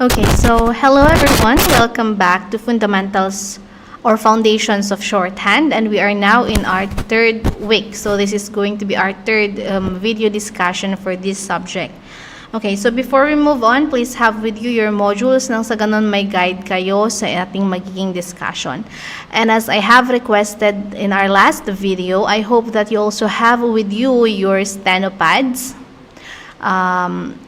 Okay, so hello everyone. Welcome back to Fundamentals or Foundations of Shorthand, and we are now in our third week. So this is going to be our third video discussion for this subject. Okay, so before we move on, please have with you your modules nang sa ganun may guide kayo sa ating magiging discussion. And as I have requested in our last video, I hope that you also have with you your steno pads.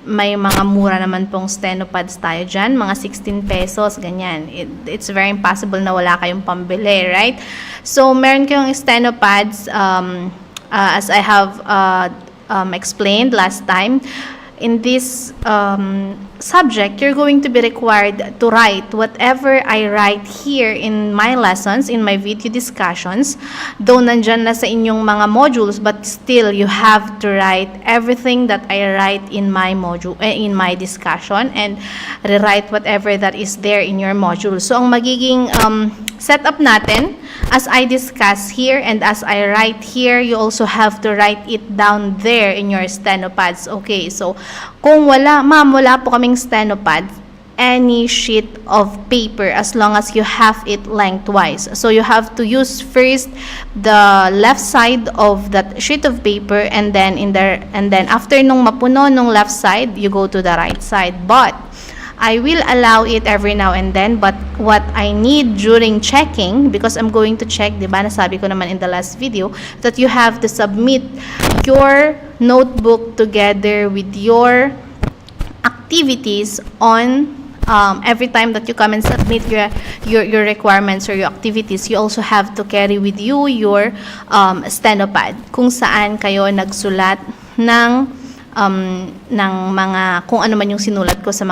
May mga mura naman pong steno pads tayo dyan, mga 16 pesos, ganyan. It's very impossible na wala kayong pambili, right? So, meron kayong steno pads, as I have explained last time. In this subject, you're going to be required to write whatever I write here in my lessons, in my video discussions. Though nandyan na sa inyong mga modules, but still you have to write everything that I write in my module, in my discussion, and rewrite whatever that is there in your module. So, ang magiging setup natin, as I discuss here and as I write here, you also have to write it down there in your steno pads. Okay, so kung wala po kaming steno pads, any sheet of paper as long as you have it lengthwise. So you have to use first the left side of that sheet of paper, and then after nung mapuno nung left side, you go to the right side. But I will allow it every now and then, but what I need during checking, because I'm going to check, diba, nasabi ko naman in the last video, that you have to submit your notebook together with your activities on every time that you come and submit your requirements or your activities. You also have to carry with you your steno pad, kung saan kayo nagsulat ng mga kung ano man yung sinulat ko sa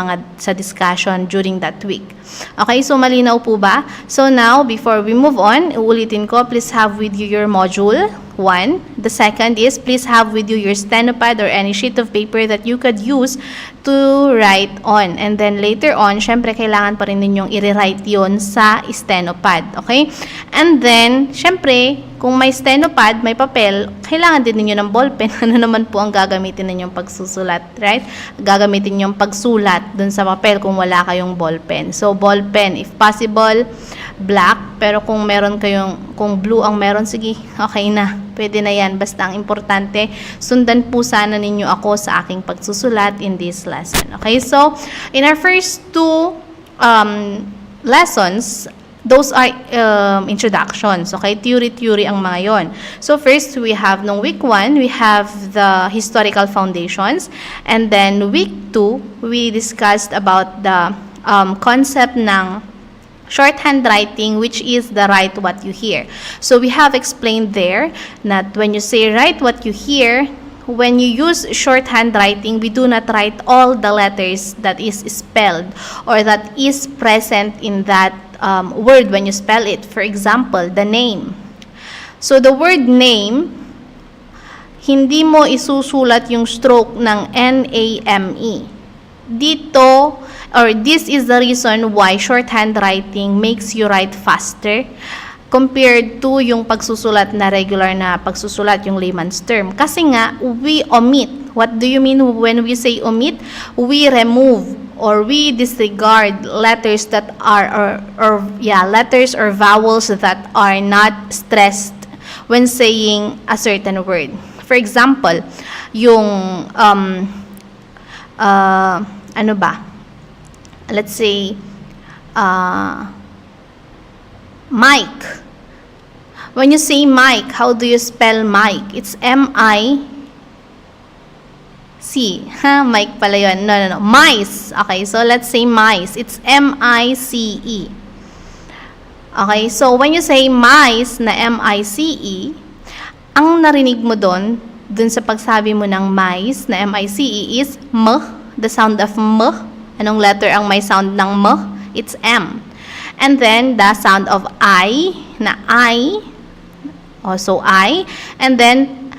discussion during that week. Okay, so malinaw po ba? So now, before we move on, uulitin ko, please have with you your module 1. The second is, please have with you your steno pad or any sheet of paper that you could use to write on. And then later on, syempre kailangan pa rin ninyong i-rewrite yon sa steno pad. Okay? And then, syempre, kung may steno pad, may papel, kailangan din ninyo ng ballpen. Ano naman po ang gagamitin ninyong pagsusulat, right? Gagamitin ninyong pagsulat dun sa papel kung wala kayong ballpen. So, ballpen, if possible, black. Pero kung meron kayong, kung blue ang meron, sige, okay na. Pwede na yan. Basta ang importante, sundan po sana ninyo ako sa aking pagsusulat in this lesson. Okay, so, in our first two lessons, those are introductions, okay? Theory ang mga yon. So first, we have, nung week 1, we have the historical foundations. And then week 2, we discussed about the concept ng shorthand writing, which is the write what you hear. So we have explained there that when you say write what you hear, when you use shorthand writing, we do not write all the letters that is spelled or that is present in that word when you spell it. For example, the name. So the word name, hindi mo isusulat yung stroke ng N-A-M-E. Dito, or this is the reason why shorthand writing makes you write faster compared to yung pagsusulat na regular na pagsusulat, yung layman's term. Kasi nga, we omit. What do you mean when we say omit? We remove or we disregard letters that are, letters or vowels that are not stressed when saying a certain word. For example, yung, ano ba? Let's say, Mike. When you say Mike, how do you spell Mike? It's M-I-C. Mike pala yun. No. Mice. Okay, so let's say mice. It's M-I-C-E. Okay, so when you say mice na M-I-C-E, ang narinig mo dun sa pagsabi mo ng mice na M-I-C-E is M, the sound of M. Anong letter ang may sound ng M? It's M. And then, the sound of I, na I, also I, and then,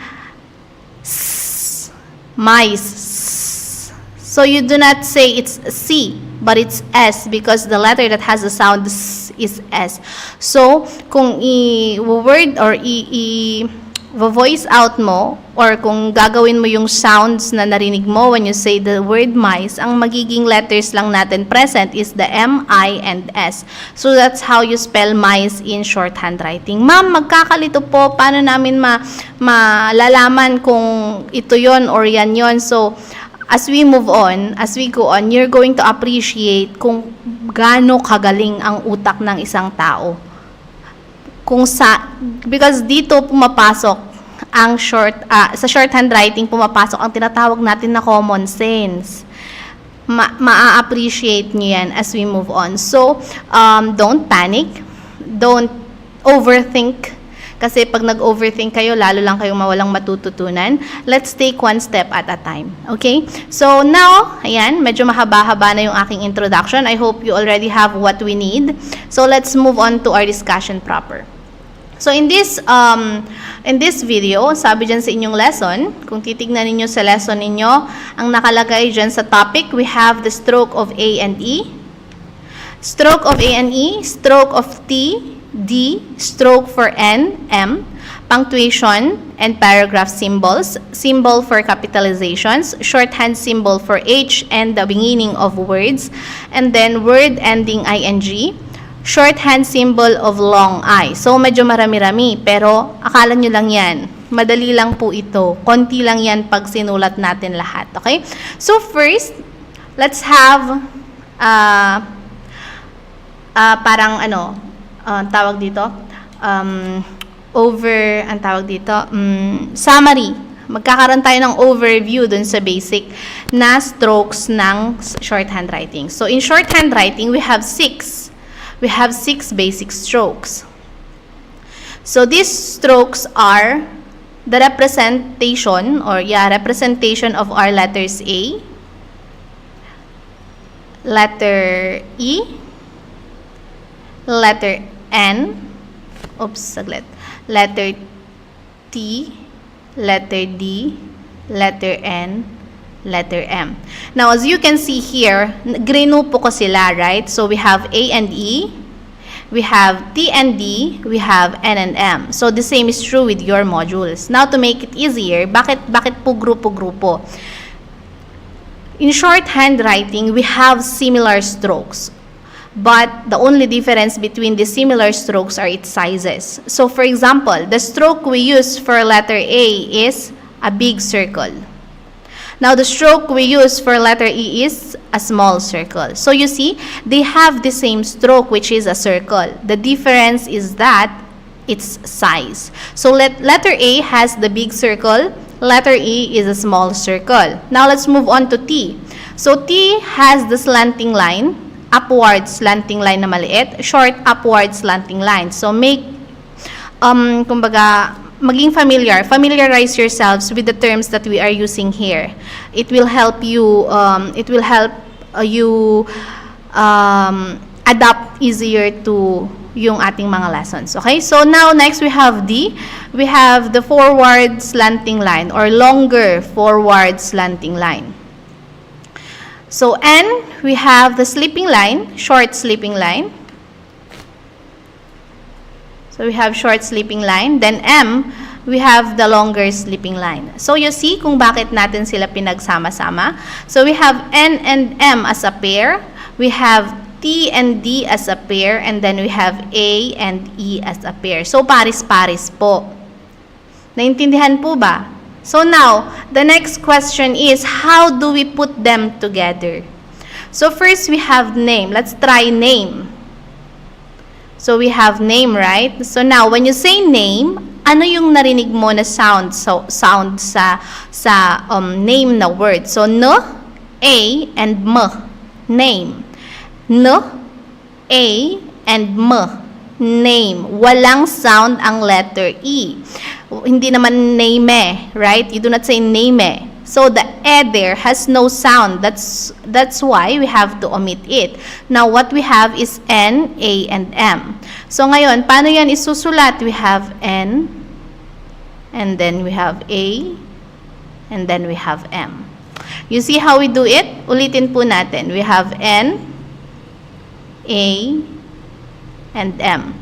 S, mice. So, you do not say it's C, but it's S because the letter that has the sound S is S. So, kung i-word or voice out mo or kung gagawin mo yung sounds na narinig mo when you say the word mice, ang magiging letters lang natin present is the M, I, and S. So that's how you spell mice in shorthand writing. Ma'am, magkakalito po. Paano namin malalaman kung ito yon or yan yon? So, as we move on, as we go on, you're going to appreciate kung gaano kagaling ang utak ng isang tao. Because dito pumapasok ang sa shorthand writing pumapasok ang tinatawag natin na common sense. Ma-appreciate nyo yan as we move on. So, don't panic. Don't overthink. Kasi pag nag-overthink kayo, lalo lang kayong mawalang matututunan. Let's take one step at a time. Okay? So, now, ayan, medyo mahaba-haba na yung aking introduction. I hope you already have what we need. So, let's move on to our discussion proper. So, in this video, sabi dyan sa inyong lesson, kung titignan ninyo sa lesson ninyo, ang nakalagay dyan sa topic, we have the stroke of A and E, stroke of A and E, stroke of T, D, stroke for N, M, punctuation and paragraph symbols, symbol for capitalizations, shorthand symbol for H and the beginning of words, and then word ending ing, shorthand symbol of long I. So, medyo marami-rami, pero akala nyo lang yan. Madali lang po ito. Konti lang yan pag sinulat natin lahat. Okay? So, first, let's have parang tawag dito, summary. Magkakaroon tayo ng overview dun sa basic na strokes ng shorthand writing. So, in shorthand writing, we have six basic strokes. So these strokes are the representation of our letters A, letter E, letter N, letter T, letter D, letter N, letter M. Now, as you can see here, grinupo ko sila, right? So, we have A and E, we have T and D, we have N and M. So, the same is true with your modules. Now, to make it easier, bakit po grupo-grupo? In shorthand writing, we have similar strokes. But the only difference between the similar strokes are its sizes. So, for example, the stroke we use for letter A is a big circle. Now, the stroke we use for letter E is a small circle. So, you see, they have the same stroke, which is a circle. The difference is that its size. So, letter A has the big circle. Letter E is a small circle. Now, let's move on to T. So, T has the slanting line, upward slanting line na maliit, short upward slanting line. So, maging familiarize yourselves with the terms that we are using here. It will help you adapt easier to yung ating mga lessons. Okay? So now next we have D. We have the forward slanting line or longer forward slanting line. So N, we have the sleeping line, short sleeping line. So we have short sleeping line. Then M, we have the longer sleeping line. So you see kung bakit natin sila pinagsama-sama. So we have N and M as a pair. We have T and D as a pair. And then we have A and E as a pair. So paris-paris po. Naintindihan po ba? So now, the next question is, how do we put them together? So first we have name. Let's try name. So we have name, right? So now, when you say name, ano yung narinig mo na sound? So sound sa name na word. So N, A, and M. Name. N, A, and M. Name. Walang sound ang letter E. Hindi naman name, right? You do not say name. So the E there has no sound. That's why we have to omit it. Now what we have is N, A, and M. So ngayon, paano yan isusulat? We have N, and then we have A, and then we have M. You see how we do it? Ulitin po natin. We have N, A, and M.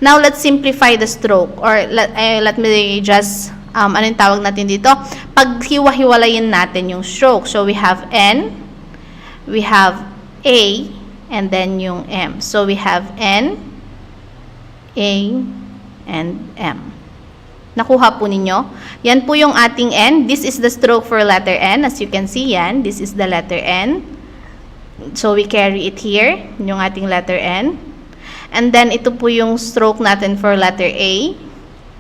Now, let's simplify the stroke. Or let me just, ano yung tawag natin dito? Paghiwa-hiwalayin natin yung stroke. So, we have N, we have A, and then yung M. So, we have N, A, and M. Nakuha po ninyo? Yan po yung ating N. This is the stroke for letter N. As you can see, yan. This is the letter N. So, we carry it here, yung ating letter N. And then, ito po yung stroke natin for letter A.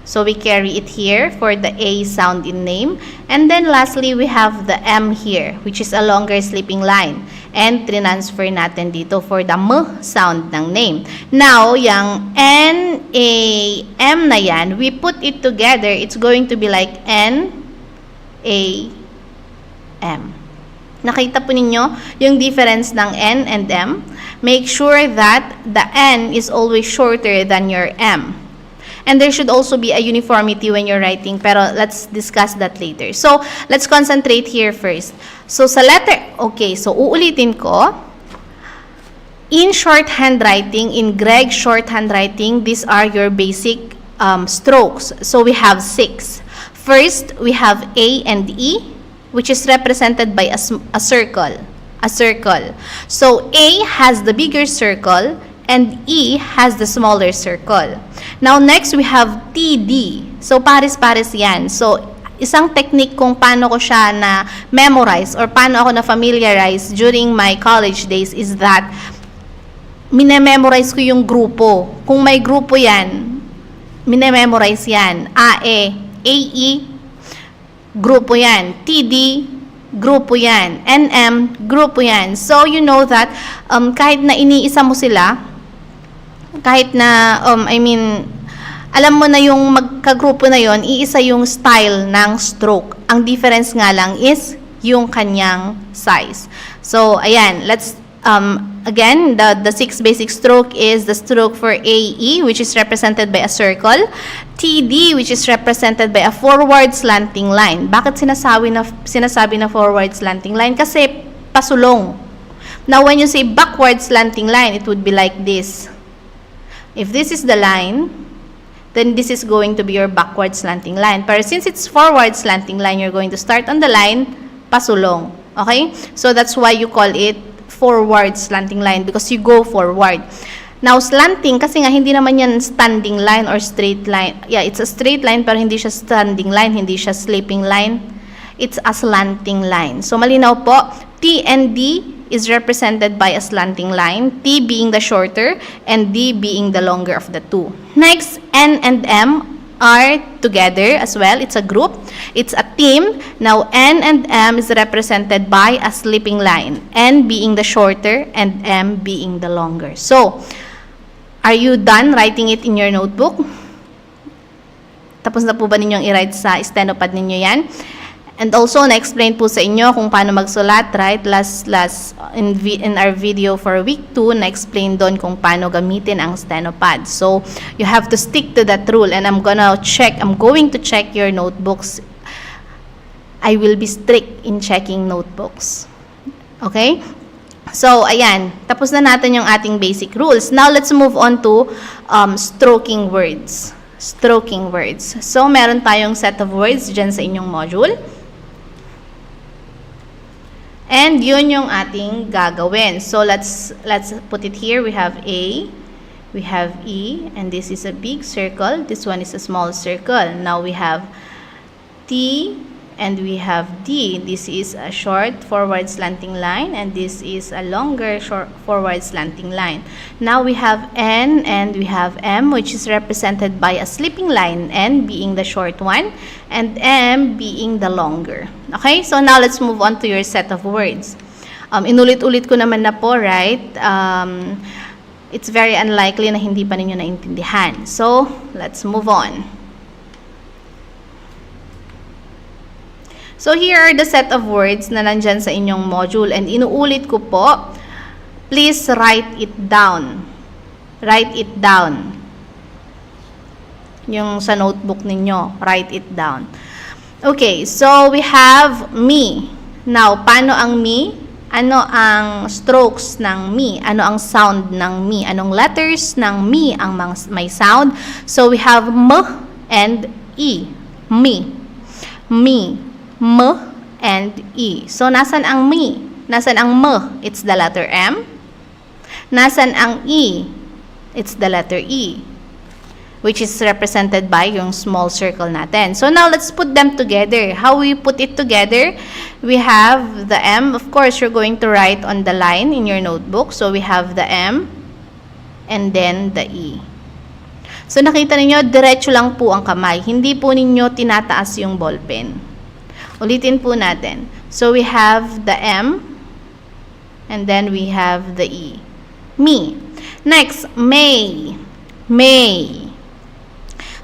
So, we carry it here for the A sound in name. And then, lastly, we have the M here, which is a longer sleeping line. And, transfer natin dito for the M sound ng name. Now, yung N, A, M na yan, we put it together, it's going to be like N, A, M. Nakita po ninyo yung difference ng N and M? Make sure that the N is always shorter than your M. And there should also be a uniformity when you're writing, pero let's discuss that later. So, let's concentrate here first. So, sa letter, okay, so uulitin ko. In shorthand writing, in Greg's shorthand writing, these are your basic strokes. So, we have 6. First, we have A and E, which is represented by a circle. A circle. So, A has the bigger circle and E has the smaller circle. Now, next, we have TD. So, pares-pares yan. So, isang technique kung paano ko siya na memorize or paano ako na familiarize during my college days is that minememorize ko yung grupo. Kung may grupo yan, minememorize yan. AE, AE, grupo yan. TD, grupo yan. NM, grupo yan. So, you know that kahit na iniisa mo sila, kahit na, alam mo na yung magkagrupo na yon, iisa yung style ng stroke. Ang difference nga lang is yung kanyang size. So, ayan, let's, again, the 6 basic stroke is the stroke for AE, which is represented by a circle. TD, which is represented by a forward slanting line. Bakit sinasabi na forward slanting line? Kasi pasulong. Now, when you say backward slanting line, it would be like this. If this is the line, then this is going to be your backward slanting line. But since it's forward slanting line, you're going to start on the line, pasulong. Okay? So, that's why you call it forward slanting line because you go forward. Now, slanting, kasi nga hindi naman yan standing line or straight line. Yeah, it's a straight line pero hindi siya standing line, hindi siya sleeping line. It's a slanting line. So, malinaw po, T and D is represented by a slanting line, T being the shorter and D being the longer of the two. Next, N and M are together as well. It's a group. It's a team. Now, N and M is represented by a sleeping line, N being the shorter and M being the longer. So, are you done writing it in your notebook? Tapos na po ba ninyong i-write sa stenopad ninyo yan? And also, na-explain po sa inyo kung paano magsulat, right? In our video for week 2, na-explain doon kung paano gamitin ang stenopad. So, you have to stick to that rule. And I'm going to check your notebooks. I will be strict in checking notebooks. Okay? So, ayan. Tapos na natin yung ating basic rules. Now, let's move on to stroking words. Stroking words. So, meron tayong set of words dyan sa inyong module. And yun yung ating gagawin. So, let's put it here. We have A, we have E, and this is a big circle. This one is a small circle. Now, we have T, and we have D. This is a short forward slanting line, and this is a longer short forward slanting line. Now, we have N, and we have M, which is represented by a sleeping line, N being the short one, and M being the longer. Okay? So, now let's move on to your set of words. Inulit-ulit ko naman na po, right? It's very unlikely na hindi pa ninyo naintindihan. So, let's move on. So, here are the set of words na nandyan sa inyong module. And inuulit ko po, please write it down. Write it down. Yung sa notebook ninyo, write it down. Okay, so we have me. Now, paano ang me? Ano ang strokes ng mi? Ano ang sound ng mi? Anong letters ng mi ang may sound? So, we have m and e. Mi. Mi. M and e. So, nasan ang mi? Nasan ang m? It's the letter M. Nasan ang e? It's the letter E, which is represented by yung small circle natin. So, now, let's put them together. How we put it together? We have the M. Of course, you're going to write on the line in your notebook. So, we have the M and then the E. So, nakita ninyo, diretso lang po ang kamay. Hindi po ninyo tinataas yung ballpen. Ulitin po natin. So, we have the M and then we have the E. Me. Next, May. May.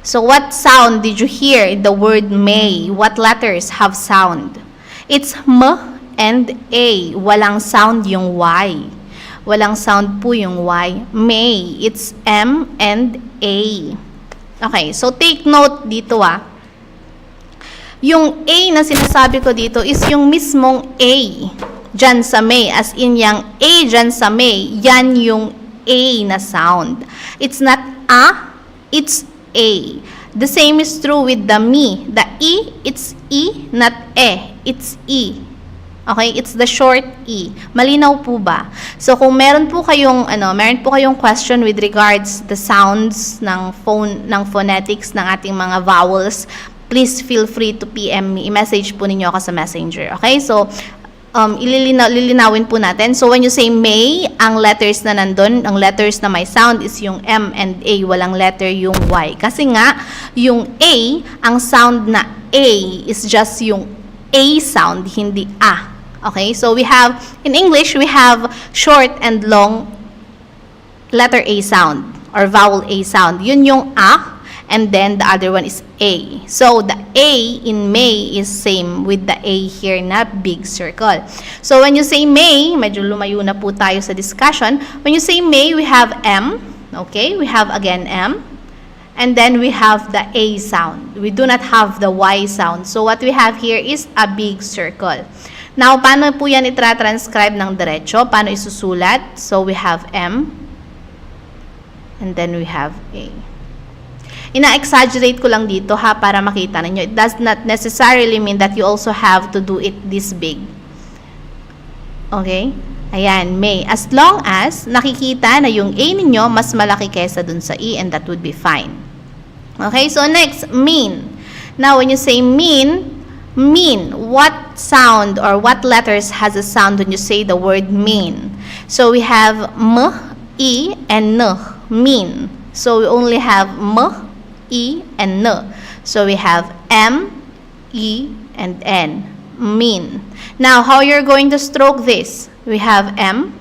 So, what sound did you hear in the word May? What letters have sound? It's M and A. Walang sound yung Y. Walang sound po yung Y. May. It's M and A. Okay, so take note dito Yung A na sinasabi ko dito is yung mismong A dyan sa May. As in, yung A dyan sa May, yan yung A na sound. It's not A, it's A. The same is true with the me. The E, it's E, not E. It's E. Okay? It's the short E. Malinaw po ba? So, kung meron po kayong question with regards the sounds ng phonetics ng ating mga vowels, please feel free to PM me. I-message po ninyo ako sa Messenger. Okay? So, lilinawin po natin. So, when you say May, ang letters na nandun, ang letters na may sound is yung M and A. Walang letter yung Y. Kasi nga, yung A, ang sound na A is just yung A sound, hindi A. Okay? So, we have, in English, we have short and long letter A sound or vowel A sound. Yun yung A. And then, the other one is A. So, the A in May is same with the A here na big circle. So, when you say May, medyo lumayo na po tayo sa discussion. When you say May, we have M. Okay? We have again M. And then, we have the A sound. We do not have the Y sound. So, what we have here is a big circle. Now, paano po yan itra-transcribe ng diretso? Paano isusulat? So, we have M. And then, we have A. Ina-exaggerate ko lang dito para makita ninyo. It does not necessarily mean that you also have to do it this big. Okay? Ayan, May. As long as nakikita na yung A ninyo mas malaki kaysa dun sa E, and that would be fine. Okay? So, next, mean. Now, when you say mean, what sound or what letters has a sound when you say the word mean? So, we have M, E, and N. Mean. So, we only have M, E, and N. So, we have M, E, and N. Mean. Now, how you're going to stroke this? We have M,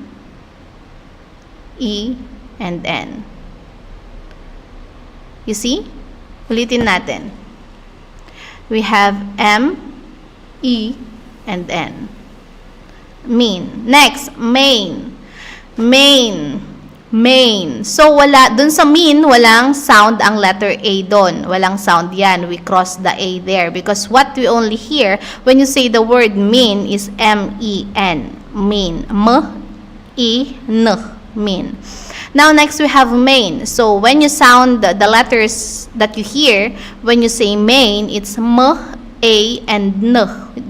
E, and N. You see? Ulitin natin. We have M, E, and N. Mean. Next, main. Main. Main. So, dun sa mean, walang sound ang letter A dun. Walang sound yan. We cross the A there. Because what we only hear when you say the word mean is M-E-N. Mean. M-E-N. Mean. Now, next we have main. So, when you sound the letters that you hear, when you say main, it's M, A, and N.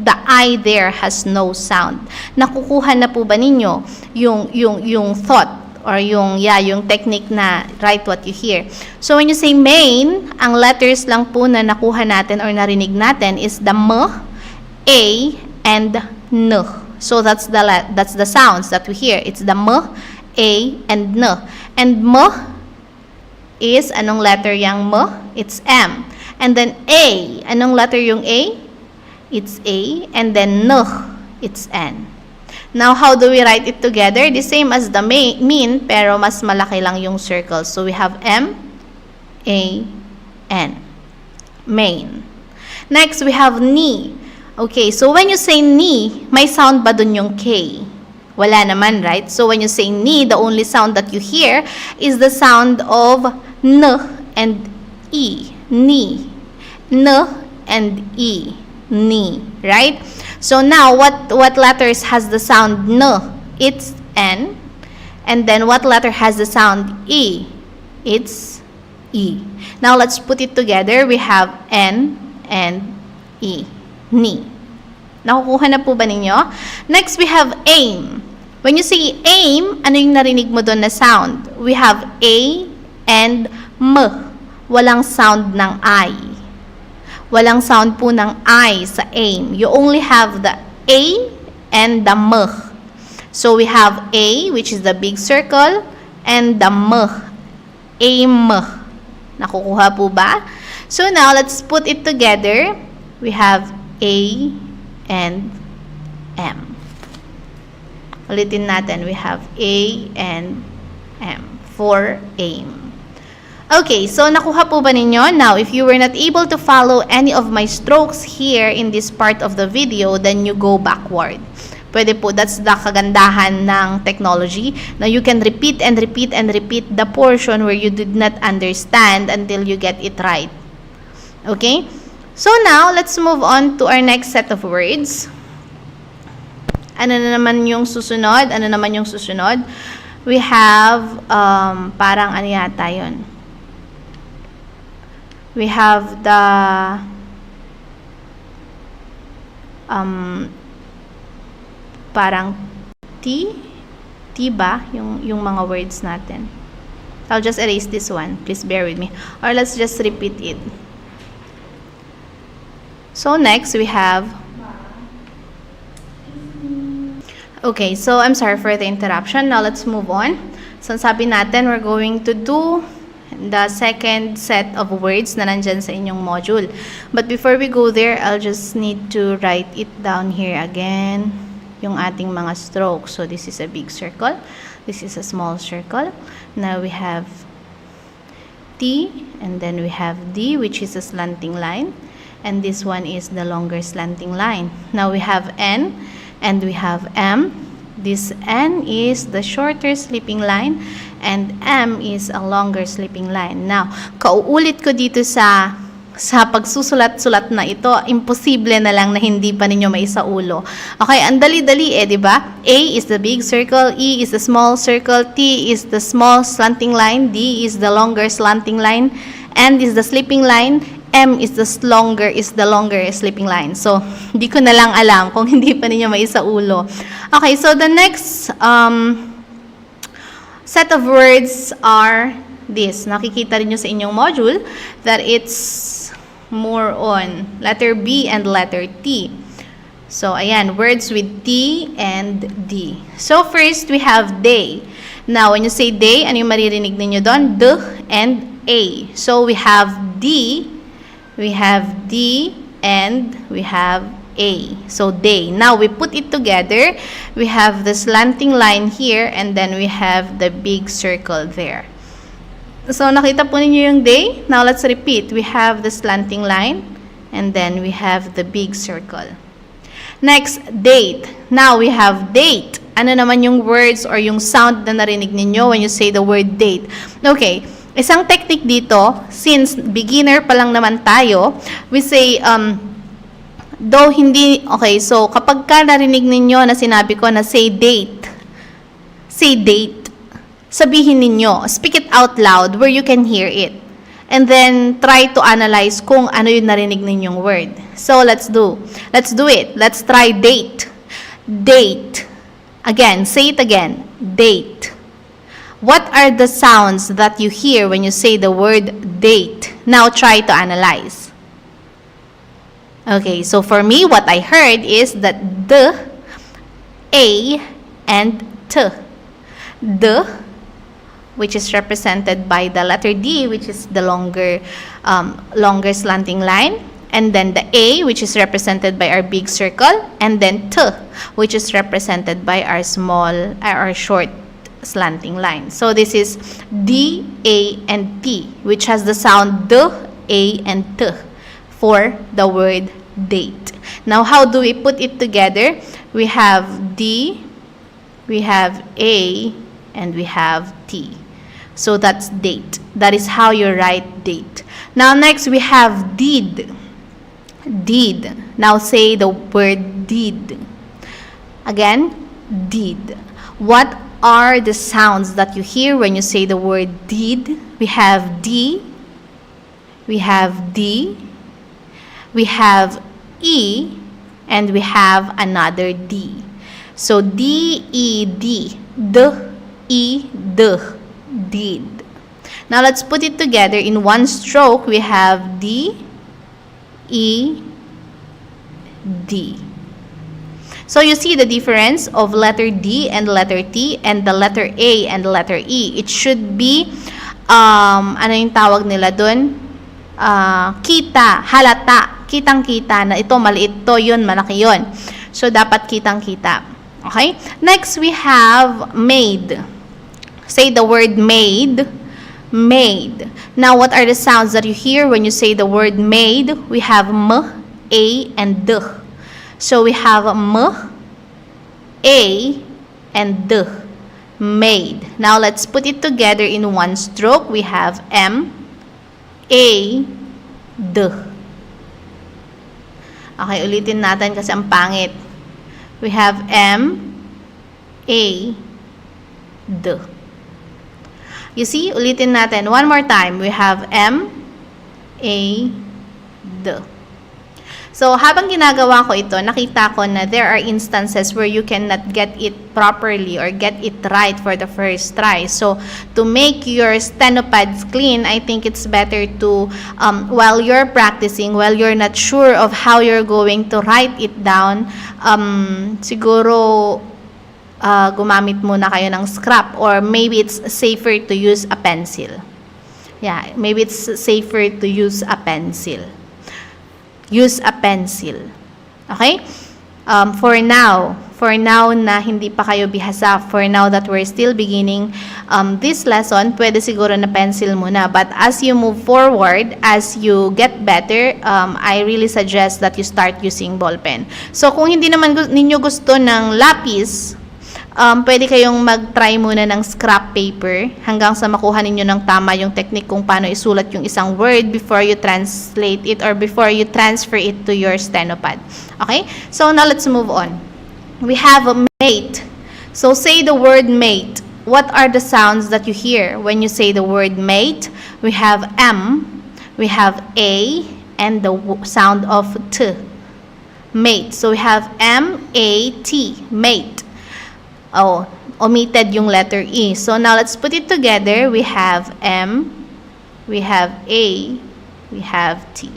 The I there has no sound. Nakukuha na po ba ninyo yung thought? Or yung technique na write what you hear. So, when you say main, ang letters lang po na nakuha natin or narinig natin is the M, A, and N. So, that's the sounds that we hear. It's the M, A, and N. And M is, anong letter yung M? It's M. And then A, anong letter yung A? It's A. And then N, it's N. Now, how do we write it together? The same as the mean, pero mas malaki lang yung circle. So, we have M, A, N. Main. Next, we have ni. Okay, so when you say ni, may sound ba dun yung K? Wala naman, right? So, when you say ni, the only sound that you hear is the sound of N and E. Ni. N and E. Ni. Right? So now, what letters has the sound N? It's N. And then what letter has the sound E? It's E. Now let's put it together. We have N and E. Ni. Nakukuha na po ba ninyo? Next, we have aim. When you say aim, ano yung narinig mo doon na sound? We have A and M. Walang sound ng I. Walang sound po ng I sa aim. You only have the A and the M. So we have A, which is the big circle, and the M. Aim. Nakukuha po ba? So now, let's put it together. We have A and M. Ulitin natin. We have A and M for aim. Okay, so nakuha po ba ninyo? Now, if you were not able to follow any of my strokes here in this part of the video, then you go backward. Pwede po, that's the kagandahan ng technology. Now, you can repeat and repeat and repeat the portion where you did not understand until you get it right. Okay? So now, let's move on to our next set of words. Ano na naman yung susunod? Ano naman yung susunod? We have, parang ano yata yun? We have the, parang T? T ba? Yung mga words natin. I'll just erase this one. Please bear with me. Or let's just repeat it. So next, we have, okay, so I'm sorry for the interruption. Now, let's move on. So, sabi natin, we're going to do the second set of words na nandyan sa inyong module. But before we go there, I'll just need to write it down here again, yung ating mga strokes. So, this is a big circle. This is a small circle. Now, we have T, and then we have D, which is a slanting line. And this one is the longer slanting line. Now, we have N, and we have M. This N is the shorter sleeping line, and M is a longer sleeping line. Now, kauulit ko dito sa pagsusulat-sulat na ito, imposible na lang na hindi pa ninyo maisaulo. Okay, ang dali-dali di ba? A is the big circle, E is the small circle, T is the small slanting line, D is the longer slanting line, N is the sleeping line, M is the longer sleeping line. So, hindi ko na lang alam kung hindi pa ninyo maisaulo. Okay, so the next set of words are this. Nakikita rin nyo sa inyong module that it's more on letter B and letter T. So, ayan, words with T and D. So, first, we have day. Now, when you say day, ano yung maririnig ninyo doon? D and A. So, we have D, and we have A. So, day. Now, we put it together. We have the slanting line here, and then we have the big circle there. So, nakita po ninyo yung day? Now, let's repeat. We have the slanting line, and then we have the big circle. Next, date. Now, we have date. Ano naman yung words or yung sound na narinig ninyo when you say the word date? Okay. Isang technique dito, since beginner pa lang naman tayo, we say, though hindi, okay, so kapag ka narinig ninyo na sinabi ko na say date, sabihin ninyo, speak it out loud where you can hear it. And then, try to analyze kung ano yung narinig ninyong word. So, let's do it. Let's try date. Date. Again, say it again. Date. What are the sounds that you hear when you say the word date? Now, try to analyze. Okay, so for me, what I heard is that the, A, and T. The, which is represented by the letter D, which is the longer slanting line. And then the A, which is represented by our big circle. And then T, which is represented by our short slanting line. So this is D, A, and T, which has the sound D, A, and T for the word date. Now, how do we put it together? We have D, we have A, and we have T. So that's date. That is how you write date. Now, next we have did. Did. Now say the word did. Again, did. What are the sounds that you hear when you say the word did? We have D, we have D, we have E, and we have another D. So D-E-D, D-E-D, did. Now let's put it together in one stroke. We have D, E, D. So you see the difference of letter D and letter T and the letter A and the letter E. It should be, ano yung tawag nila dun? Kita, halata, kitang-kita na ito maliit to, yun, malaki yun. So dapat kitang-kita. Okay? Next, we have made. Say the word made. Made. Now, what are the sounds that you hear when you say the word made? We have M, A, and D. So we have M, A, and D. Made. Now let's put it together in one stroke. We have M, A, D. Okay, ulitin natin kasi ang pangit. We have M, A, D. You see, ulitin natin. One more time. We have M, A, D. So, habang ginagawa ko ito, nakita ko na there are instances where you cannot get it properly or get it right for the first try. So, to make your stenopads clean, I think it's better to, while you're practicing, while you're not sure of how you're going to write it down, siguro, gumamit muna kayo ng scrap, or maybe it's safer to use a pencil. Yeah, maybe it's safer to use a pencil. Use a pencil. Okay? For now na hindi pa kayo bihasa, for now that we're still beginning this lesson, pwede siguro na pencil muna. But as you move forward, as you get better, I really suggest that you start using ballpen. So, kung hindi naman ninyo gusto ng lapis, pwede kayong mag-try muna ng scrap paper hanggang sa makuha ninyo ng tama yung technique kung paano isulat yung isang word before you translate it or before you transfer it to your stenopad. Okay? So, now let's move on. We have a mate. So, say the word mate. What are the sounds that you hear when you say the word mate? We have M, we have A, and the sound of T. Mate. So, we have M-A-T, mate. Oh, omitted yung letter E. So, now let's put it together. We have M, we have A, we have T.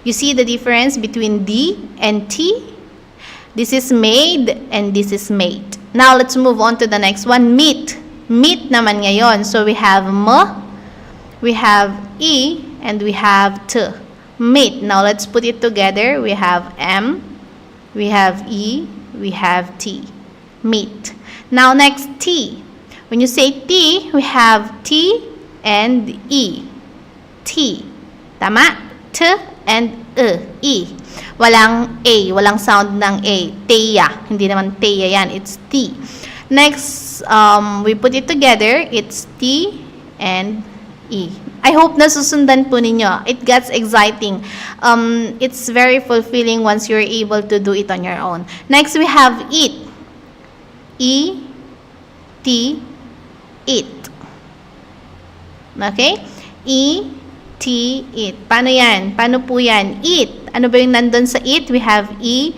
You see the difference between D and T? This is made and this is mate. Now, let's move on to the next one. Meet. Meet naman ngayon. So, we have M, we have E, and we have T. Meet. Now, let's put it together. We have M, we have E, we have T. Meet. Now, next, T. When you say T, we have T and E. T. Tama? T and E. Walang A. Walang sound ng A. Teya. Hindi naman teya yan. It's T. Next, we put it together. It's T and E. I hope nasusundan po ninyo. It gets exciting. It's very fulfilling once you're able to do it on your own. Next, we have eat. E, T, eat. Okay? E, T, eat. Paano yan? Paano po yan? Eat. Ano ba yung nandun sa eat? We have E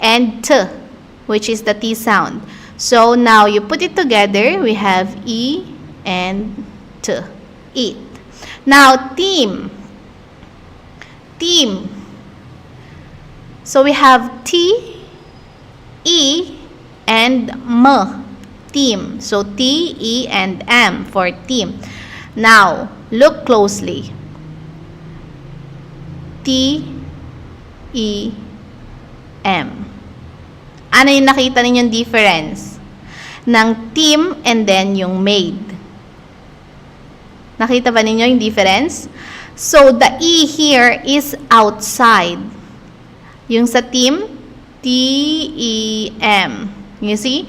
and T, which is the T sound. So, now you put it together. We have E and T. Eat. Now, team. Team. So, we have T, E, and M, team. So, T, E, and M for team. Now, look closely. T, E, M. Ano yung nakita ninyong difference? Ng team and then yung made. Nakita ba ninyo yung difference? So, the E here is outside. Yung sa team, T-E-M. You see?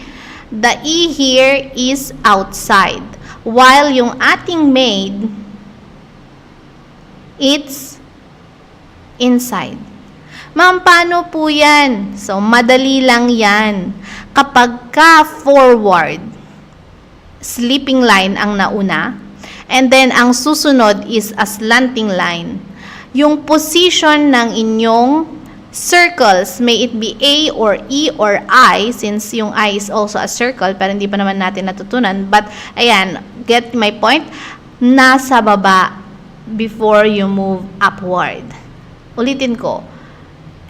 The E here is outside. While yung ating made, it's inside. Ma'am, paano po yan? So, madali lang yan. Kapag ka forward, sleeping line ang nauna, and then ang susunod is a slanting line. Yung position ng inyong circles, may it be A or E or I, since yung I is also a circle, pero hindi pa naman natin natutunan. But, ayan, get my point? Nasa baba before you move upward. Ulitin ko.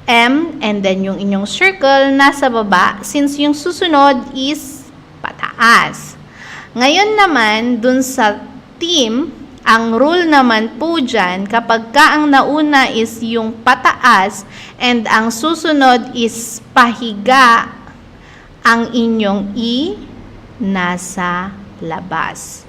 M and then yung inyong circle nasa baba since yung susunod is pataas. Ngayon naman, dun sa team, ang rule naman po dyan, kapag ka ang nauna is yung pataas and ang susunod is pahiga, ang inyong E nasa labas.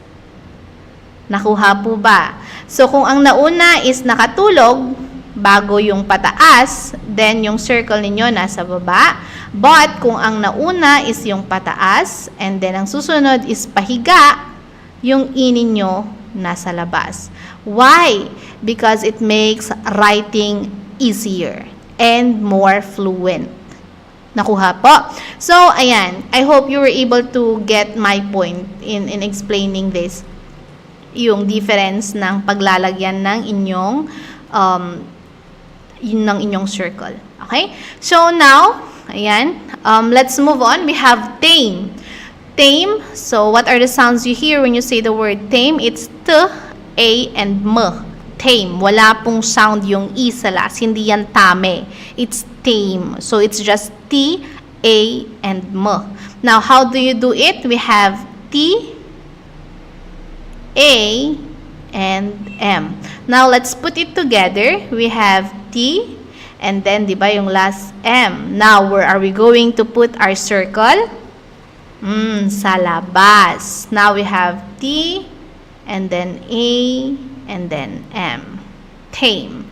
Nakuha po ba? So, kung ang nauna is nakatulog, bago yung pataas, then yung circle ninyo nasa baba. But, kung ang nauna is yung pataas, and then ang susunod is pahiga, yung E ninyo nasa labas. Why? Because it makes writing easier and more fluent. Nakuha po? So, ayan. I hope you were able to get my point in explaining this. Yung difference ng paglalagyan ng inyong circle. Okay? So, now, ayan, let's move on. We have tame. Tame, so what are the sounds you hear when you say the word tame? It's T, A, and M. Tame. Wala pong sound yung E sa last. Hindi yan tame. It's tame. So, it's just T, A, and M. Now, how do you do it? We have T, A, and M. Now, let's put it together. We have T, and then, di ba, yung last M. Now, where are we going to put our circle? Sa labas. Now, we have T, and then A, and then M. Tame.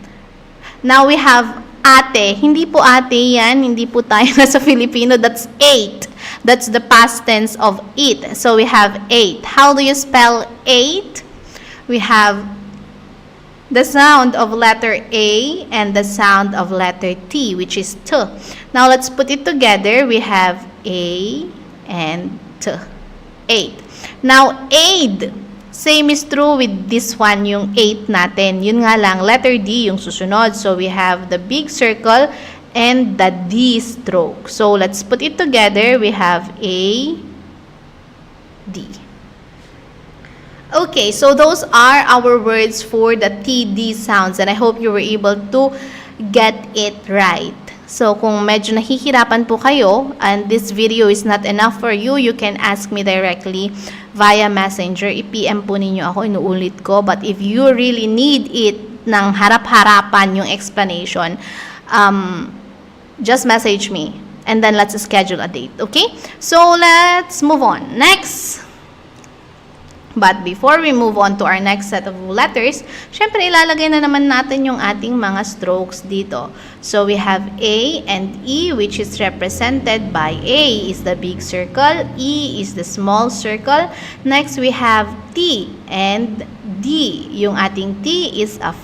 Now, we have ate. Hindi po ate yan. Hindi po tayo nasa Filipino. That's 8. That's the past tense of eat. So, we have 8. How do you spell 8? We have the sound of letter A and the sound of letter T, which is T. Now, let's put it together. We have A and T. 8. Now, aid. Same is true with this one, yung 8 natin. Yun nga lang, letter D yung susunod. So, we have the big circle and the D stroke. So, let's put it together. We have A, D. Okay, so those are our words for the TD sounds, and I hope you were able to get it right. So, kung medyo nahihirapan po kayo and this video is not enough for you, you can ask me directly via Messenger. I-PM po ninyo ako, inuulit ko. But if you really need it ng harap-harapan yung explanation, just message me and then let's schedule a date. Okay? So, let's move on. Next. But before we move on to our next set of letters, syempre ilalagay na naman natin yung ating mga strokes dito. So we have A and E, which is represented by A is the big circle, E is the small circle. Next we have T and D. Yung ating T is a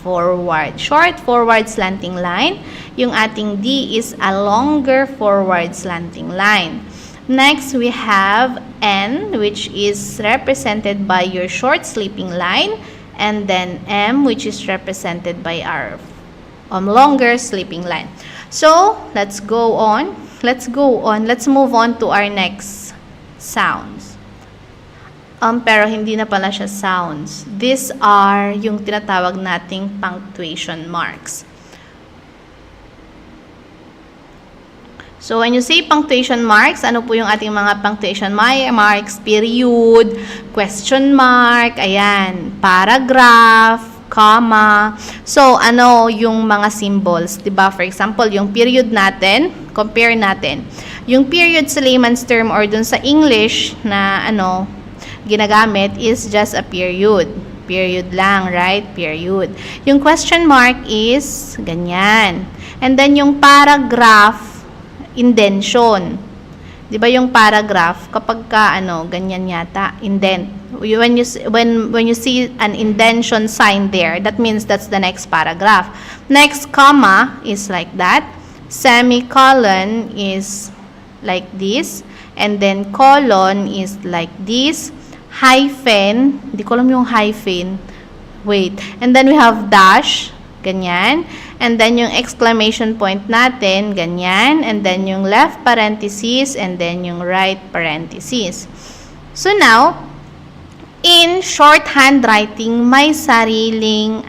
short forward slanting line. Yung ating D is a longer forward slanting line. Next, we have N, which is represented by your short sleeping line, and then M, which is represented by our longer sleeping line. So, let's go on. Let's move on to our next sounds. Pero hindi na pala siya sounds. These are yung tinatawag nating punctuation marks. So, when you say punctuation marks, ano po yung ating mga punctuation marks? Period, question mark, ayan, paragraph, comma. So, ano yung mga symbols? Diba? For example, yung period natin, compare natin. Yung period sa layman's term or dun sa English na ginagamit is just a period. Period lang, right? Period. Yung question mark is ganyan. And then yung paragraph, indentation. 'Di ba yung paragraph kapag ka ganyan yata, indent. When you see an indentation sign there, that means that's the next paragraph. Next comma is like that. semicolon is like this, and then colon is like this, hyphen, hindi ko alam yung hyphen, wait, and then we have dash, ganyan, and then yung exclamation point natin, ganyan, and then yung left parenthesis, and then yung right parenthesis. So now, in shorthand writing, may sariling,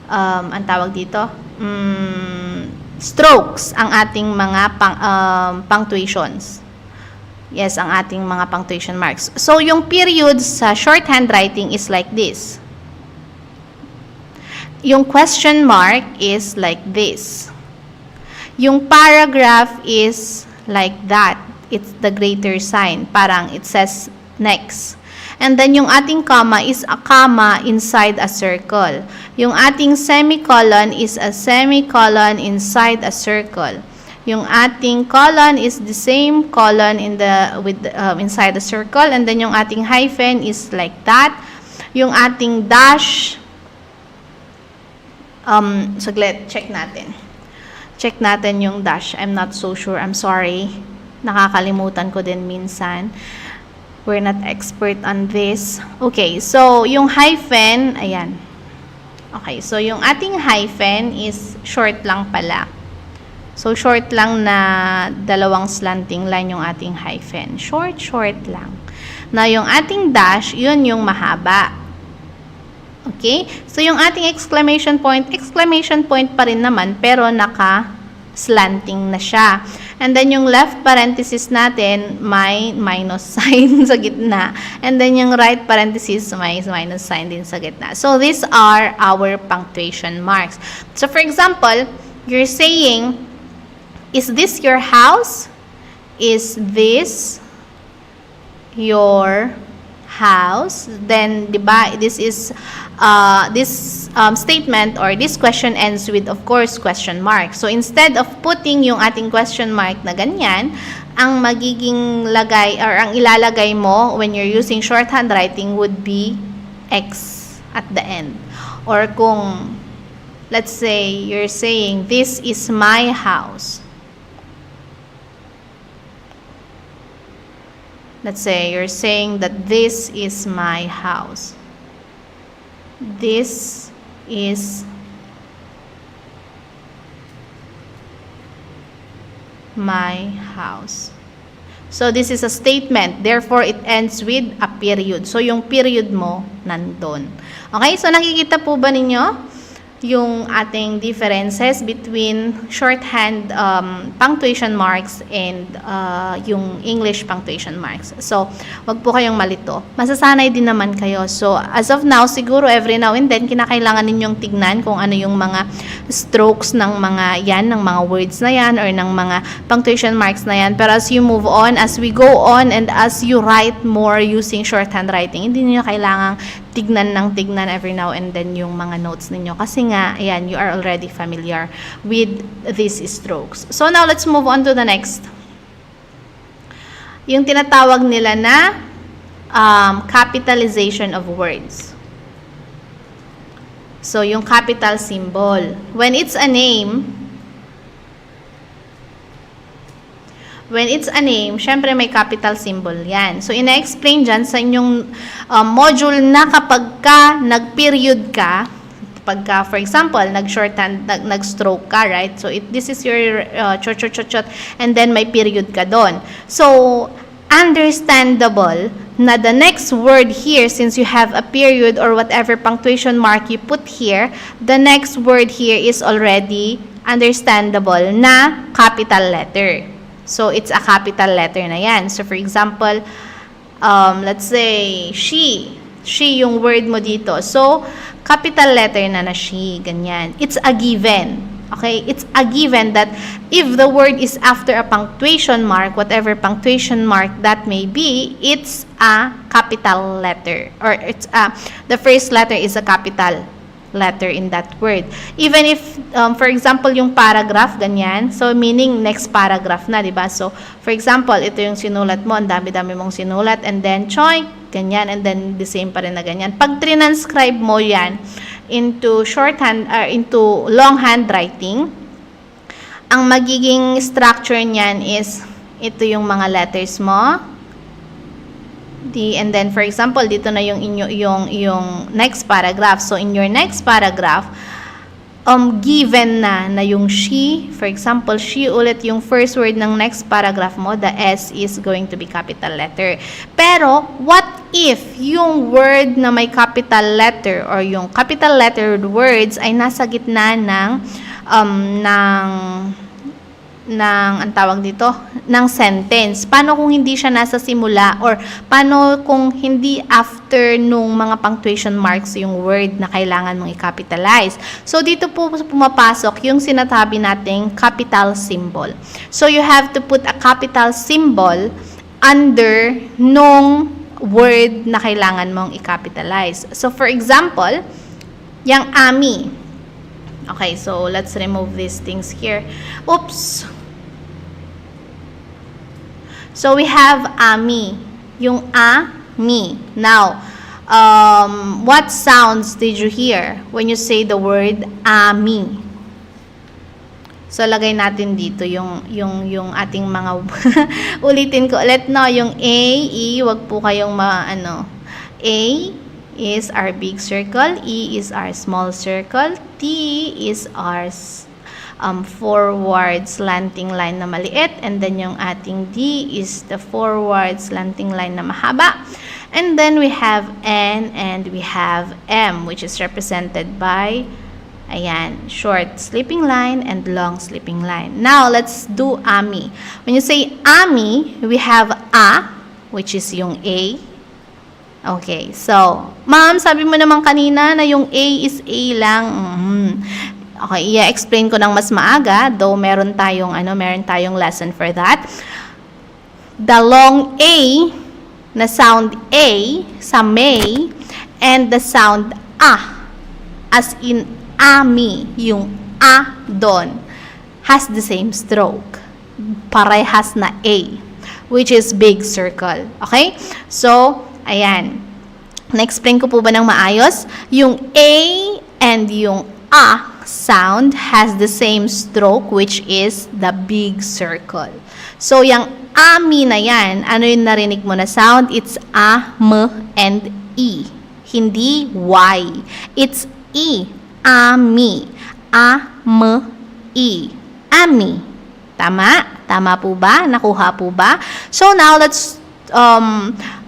ang tawag dito, strokes ang ating mga punctuations. Yes, ang ating mga punctuation marks. So, yung period sa shorthand writing is like this. Yung question mark is like this. Yung paragraph is like that. It's the greater sign. Parang it says next. And then yung ating comma is a comma inside a circle. Yung ating semicolon is a semicolon inside a circle. Yung ating colon is the same colon inside the circle, and then yung ating hyphen is like that. Yung ating dash, saglit, check natin. Check natin yung dash. I'm not so sure. I'm sorry. Nakakalimutan ko din minsan. We're not expert on this. Okay, so yung hyphen, ayan. Okay, so yung ating hyphen is short lang pala. So, short lang na dalawang slanting line yung ating hyphen. Short lang. Na yung ating dash, yun yung mahaba. Okay? So, yung ating exclamation point pa rin naman, pero naka-slanting na siya. And then, yung left parenthesis natin, may minus sign sa gitna. And then, yung right parenthesis, may minus sign din sa gitna. So, these are our punctuation marks. So, for example, you're saying, is this your house? Is this your house? Then, diba, this is, this statement or this question ends with, of course, question mark. So, instead of putting yung ating question mark na ganyan, ang magiging lagay, or ang ilalagay mo when you're using shorthand writing would be X at the end. Or kung, let's say, you're saying, this is my house. Let's say you're saying that this is my house. This is my house. So, this is a statement. Therefore, it ends with a period. So, yung period mo, nandun. Okay? So, nakikita po ba ninyo yung ating differences between shorthand punctuation marks and yung English punctuation marks. So, wag po kayong malito. Masasanay din naman kayo. So, as of now, siguro every now and then, kinakailangan ninyong tignan kung ano yung mga strokes ng mga yan, ng mga words na yan, or ng mga punctuation marks na yan. Pero as you move on, as we go on, and as you write more using shorthand writing, hindi niyo kailangang tignan every now and then yung mga notes ninyo. Kasi nga, ayan, you are already familiar with these strokes. So now, let's move on to the next. Yung tinatawag nila na capitalization of words. So, yung capital symbol. When it's a name, syempre may capital symbol yan. So, ina-explain dyan sa inyong module na kapag ka nag-period ka, pagka, for example, nag-shorthand, nag-stroke ka, right? So, this is your chot, and then may period ka doon. So, understandable na the next word here, since you have a period or whatever punctuation mark you put here, the next word here is already understandable na capital letter. So, it's a capital letter na yan. So, for example, let's say, she yung word mo dito. So, capital letter na she, ganyan. It's a given. Okay? It's a given that if the word is after a punctuation mark, whatever punctuation mark that may be, it's a capital letter. Or it's the first letter is a capital letter in that word. Even if, for example, yung paragraph, ganyan. So, meaning, next paragraph na, diba? So, for example, ito yung sinulat mo, ang dami-dami mong sinulat, and then, choink, ganyan, and then, the same pa rin na ganyan. Pag transcribe mo yan, shorthand, into long handwriting, ang magiging structure niyan is ito yung mga letters mo. And then for example, dito na yung next paragraph. So in your next paragraph, given na yung she, for example, she ulit yung first word ng next paragraph mo, the S is going to be capital letter. Pero what if yung word na may capital letter or yung capital lettered words ay nasa gitna ang tawag dito, ng sentence? Paano kung hindi siya nasa simula, or paano kung hindi after nung mga punctuation marks yung word na kailangan mong i-capitalize? So dito po pumapasok yung sinasabi nating capital symbol. So you have to put a capital symbol under nung word na kailangan mong i-capitalize. So for example, yung ami. Okay, so let's remove these things here. Oops! So we have ami. Yung mi. Now, what sounds did you hear when you say the word ami? So lagay natin dito yung ating mga ulitin ko ulit, no, yung A, E, wag po kayong A is our big circle, E is our small circle, T is our forward slanting line na maliit, and then yung ating D is the forward slanting line na mahaba. And then we have N and we have M, which is represented by, ayan, short sleeping line and long sleeping line. Now, let's do ami. When you say ami, we have A, which is yung A. Okay, so, ma'am, sabi mo naman kanina na yung A is A lang. Okay, i-explain ko ng mas maaga, though meron tayong lesson for that. The long A, na sound A sa may, and the sound A, as in ami, yung A doon, has the same stroke. Parehas na A, which is big circle. Okay? So, ayan. Na-explain ko po ba ng maayos? Yung A and yung A sound has the same stroke, which is the big circle. So, yung ami na yan, ano yung narinig mo na sound? It's A, M, and E. Hindi Y. It's E. Ami. A, M, E. Ami. Tama? Tama po ba? Nakuha po ba? So, now, let's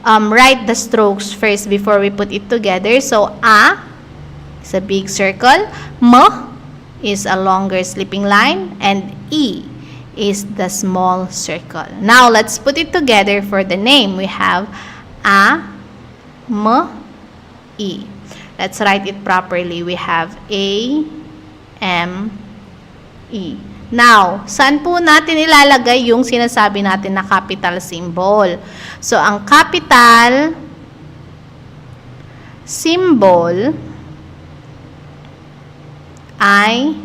write the strokes first before we put it together. So, A is a big circle. M is a longer sleeping line. And E is the small circle. Now, let's put it together for the name. We have A, M, E. Let's write it properly. We have A, M, E. Now, saan po natin ilalagay yung sinasabi natin na capital symbol? So, ang capital symbol ay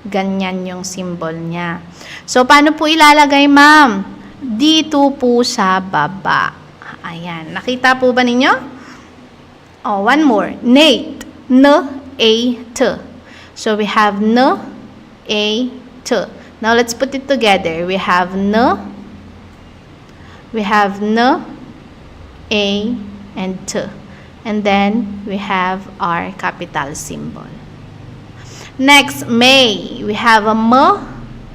ganyan yung symbol niya. So, paano po ilalagay, ma'am? Dito po sa baba. Ayan. Nakita po ba ninyo? Oh, one more. Nate. N-A-T. So, we have N-A-T. Now, let's put it together. We have N, A, and T. And then, we have our capital symbol. Next, May. We have a M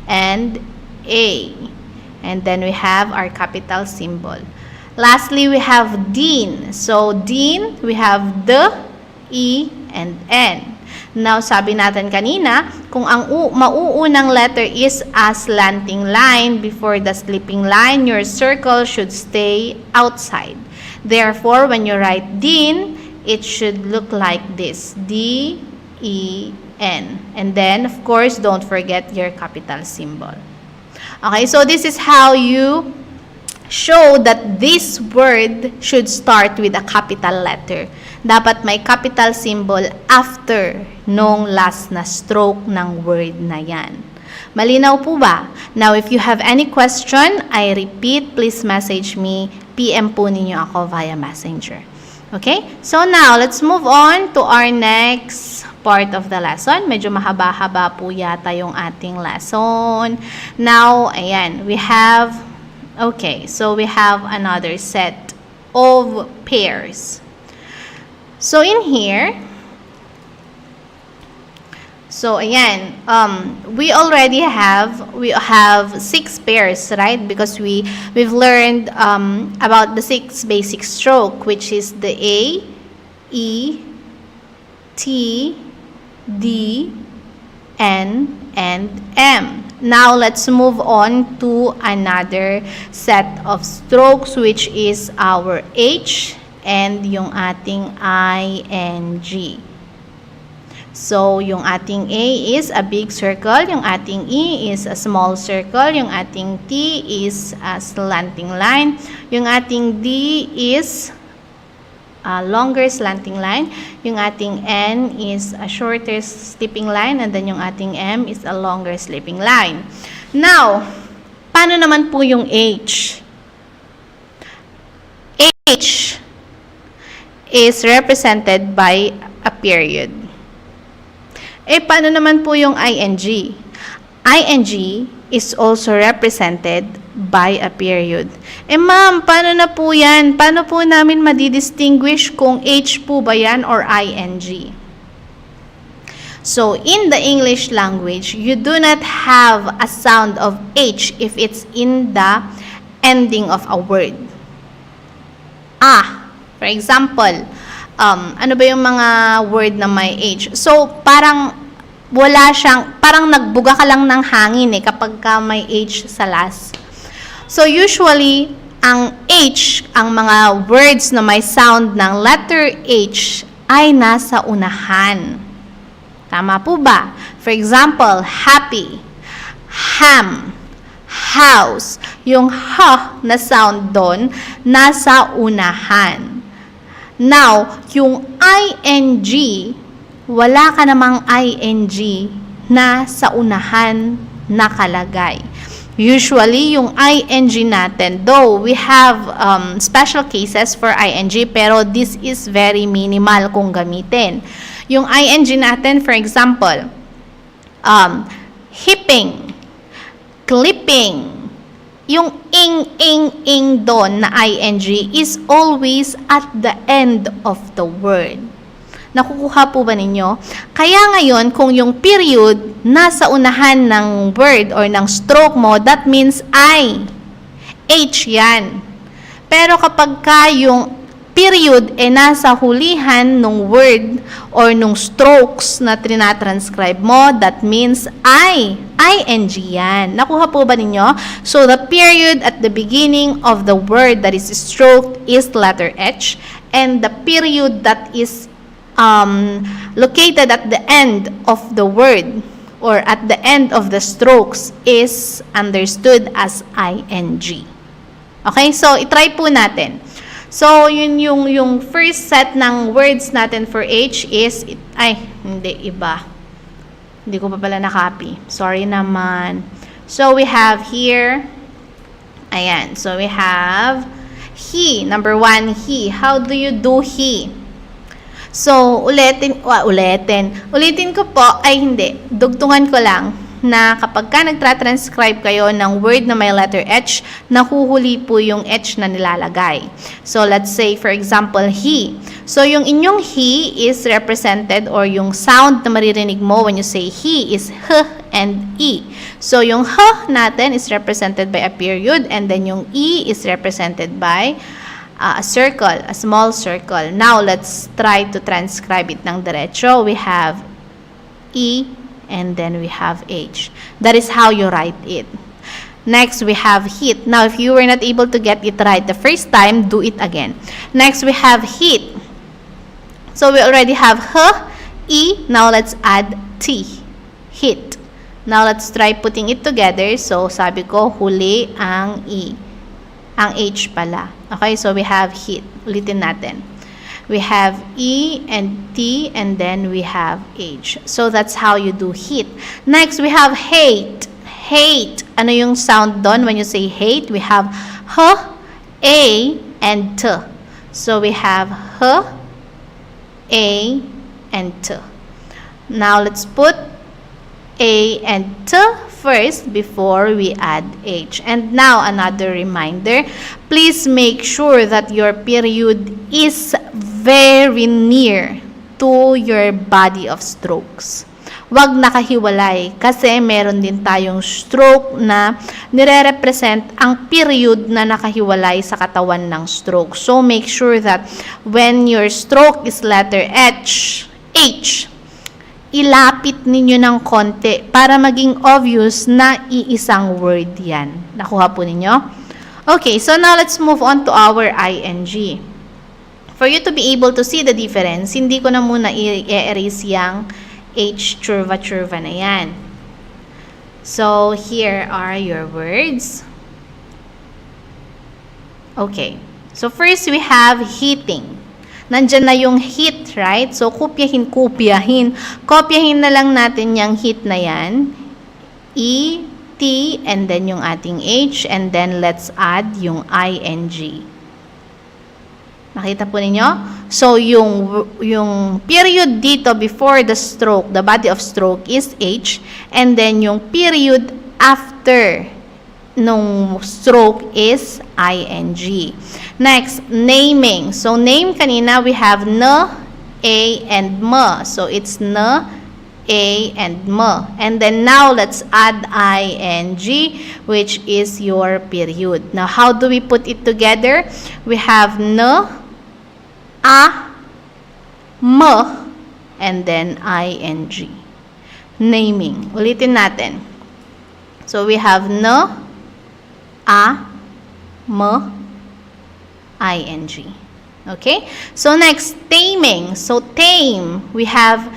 and A. And then we have our capital symbol. Lastly, we have Dean. So, Dean, we have D, E, and N. Now, sabi natin kanina, kung ang mauunang letter is a slanting line before the sleeping line, your circle should stay outside. Therefore, when you write Dean, it should look like this. D, E, N. And then, of course, don't forget your capital symbol. Okay, so this is how you show that this word should start with a capital letter. Dapat may capital symbol after nung last na stroke ng word na yan. Malinaw po ba? Now, if you have any question, I repeat, please message me. PM po ninyo ako via Messenger. Okay? So now, let's move on to our next part of the lesson. Medyo mahaba-haba po yata yung ating lesson. Now, ayan, we have another set of pairs. So in here, ayan, we have 6 pairs, right? Because we've learned about the 6 basic stroke, which is the A, E, T, D, N, and M. Now let's move on to another set of strokes, which is our H and yung ating ING. So, yung ating A is a big circle, yung ating E is a small circle, yung ating T is a slanting line, yung ating D is a longer slanting line, yung ating N is a shorter slipping line, and then yung ating M is a longer slipping line. Now, paano naman po yung H? H is represented by a period. Paano naman po yung ING? ING is also represented by a period. Ma'am, paano na po yan? Paano po namin madidistinguish kung H po ba yan or ING? So, in the English language, you do not have a sound of H if it's in the ending of a word. For example, ano ba yung mga word na may H? So, parang parang nagbuga ka lang ng hangin kapag ka may H sa last. So, usually, ang H, ang mga words na may sound ng letter H ay nasa unahan. Tama po ba? For example, happy, ham, house. Yung H na sound doon, nasa unahan. Now, yung ING, wala ka namang ING na sa unahan nakalagay. Usually, yung ING natin, though we have special cases for ING, pero this is very minimal kung gamitin. Yung ING natin, for example, hipping, clipping, yung ing doon na ING is always at the end of the word. Nakukuha po ba ninyo? Kaya ngayon, kung yung period nasa unahan ng word or ng stroke mo, that means I. H yan. Pero kapag ka yung period nasa hulihan ng word or nung strokes na trinatranscribe mo, that means I. ING yan. Nakuha po ba ninyo? So, the period at the beginning of the word that is stroked is letter H, and the period that is located at the end of the word or at the end of the strokes is understood as ING. Okay? So, itry po natin. So, yun yung first set ng words natin for H is, iba. Hindi ko pa pala na-copy. Sorry naman. So, we have here, ayan. So, we have he. Number 1, he. How do you do he? So, ulitin ko po, hindi. Dugtungan ko lang na kapag ka nagtra-transcribe kayo ng word na may letter H, nahuhuli po yung H na nilalagay. So, let's say, for example, he. So, yung inyong he is represented or yung sound na maririnig mo when you say he is H and E. So, yung H natin is represented by a period and then yung E is represented by a circle, a small circle. Now, let's try to transcribe it ng diretso. We have E and then we have H. That is how you write it. Next, we have heat. Now, if you were not able to get it right the first time, do it again. Next, we have heat. So, we already have H, E. Now, let's add T. Heat. Now, let's try putting it together. So, sabi ko, huli ang E. Ang H pala. Okay, so we have heat. Ulitin natin. We have E and T and then we have H. So, that's how you do heat. Next, we have hate. Hate. Ano yung sound doon when you say hate? We have H, A, and T. So we have H, A, and T. Now let's put A and T first before we add H. And now another reminder, please make sure that your period is very near to your body of strokes. Wag nakahiwalay kasi meron din tayong stroke na nire-represent ang period na nakahiwalay sa katawan ng stroke. So make sure that when your stroke is letter H, ilapit ninyo ng konti para maging obvious na iisang word yan. Nakuha po ninyo? Okay, so now let's move on to our ing. For you to be able to see the difference, hindi ko na muna i-erase yung H churva na yan. So, here are your words. Okay. So, first we have heating. Nandyan na yung heat, right? So, kopyahin. Kopyahin na lang natin yung heat na yan. E, T, and then yung ating H, and then let's add yung ing. Nakita po ninyo? So, yung period dito before the stroke, the body of stroke is H, and then yung period after nung stroke is ing. Next, naming. So, name kanina, we have N, A, and M. So, it's N, A, and M. And then now, let's add ing, which is your period. Now, how do we put it together? We have N, A, M, and then ing. Naming. Ulitin natin. So, we have N, A, M, ing. Okay? So, next, taming. So, tame. We have